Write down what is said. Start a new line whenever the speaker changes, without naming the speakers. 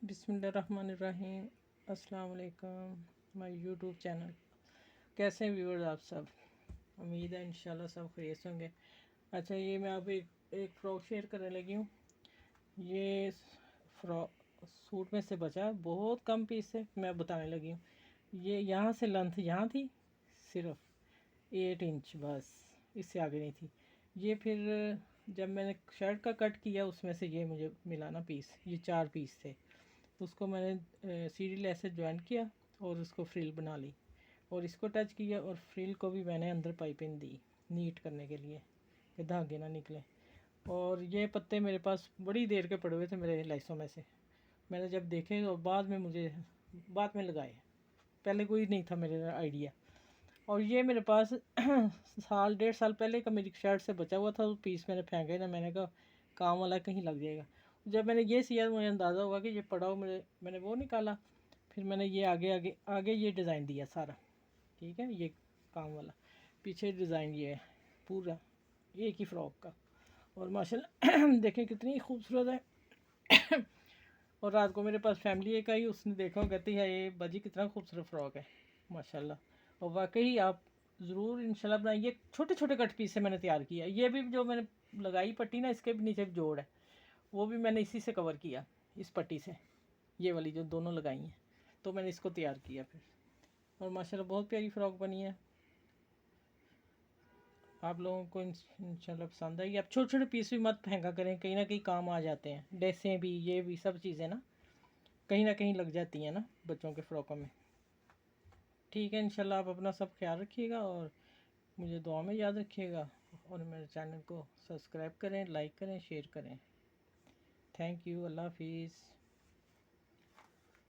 बिस्मिल्लाहिर्रहमानिर्रहीम। अस्सलाम वालेकुम माय यूट्यूब चैनल। कैसे हैं व्यूअर्स आप सब? उम्मीद है इंशाल्लाह सब खैरियत से होंगे। अच्छा, ये मैं अब एक फ़्रॉक शेयर करने लगी हूँ। ये फ्रॉक सूट में से बचा बहुत कम पीस है, मैं बताने लगी हूँ। ये यहाँ से लेंथ यहाँ थी सिर्फ 8 इंच, बस इससे आगे नहीं थी। ये फिर जब मैंने शर्ट का कट किया उसमें से ये मुझे मिला ना पीस, ये 4 पीस थे। उसको मैंने सीढ़ी लेस से ज्वाइन किया और उसको फ्रिल बना ली और इसको टच किया और फ्रिल को भी मैंने अंदर पाइपिंग दी नीट करने के लिए कि धागे ना निकले। और ये पत्ते मेरे पास बड़ी देर के पड़े हुए थे मेरे लाइसों में से। मैंने जब देखे तो बाद में लगाए, पहले कोई नहीं था मेरे आइडिया। और ये मेरे पास साल 1.5 साल पहले का मेरी शर्ट से बचा हुआ था, वो पीस मैंने फेंके ना, मैंने कहा काम वाला कहीं लग जाएगा। जब मैंने ये सिया मुझे अंदाज़ा हुआ कि ये पड़ा हो, मैंने वो निकाला। फिर मैंने ये आगे आगे आगे ये डिज़ाइन दिया सारा, ठीक है। ये काम वाला, पीछे डिज़ाइन ये है पूरा एक ही फ़्रॉक का। और माशाल्लाह देखें कितनी खूबसूरत है। और रात को मेरे पास फैमिली एक आई, उसने देखा और कहती है ये बाजी कितना खूबसूरत फ़्रॉक है माशाल्लाह। और वाकई आप ज़रूर इंशाल्लाह बनाइए। छोटे छोटे कट पीस से मैंने तैयार किया। ये भी जो मैंने लगाई पट्टी ना, इसके भी नीचे भी जोड़ है, वो भी मैंने इसी से कवर किया, इस पट्टी से। ये वाली जो दोनों लगाई हैं तो मैंने इसको तैयार किया फिर। और माशाल्लाह बहुत प्यारी फ़्रॉक बनी है। आप लोगों को इंशाल्लाह पसंद आएगी। आप छोटे छोटे पीस भी मत फेंका करें, कहीं ना कहीं काम आ जाते हैं। ड्रेसें भी, ये भी सब चीज़ें ना कहीं ना कहीं लग जाती हैं ना बच्चों के फ़्रॉकों में। ठीक है, इंशाल्लाह आप अपना सब ख्याल रखिएगा और मुझे दुआ में याद रखिएगा। और मेरे चैनल को सब्सक्राइब करें, लाइक करें, शेयर करें। Thank you. अल्लाह हाफिज़।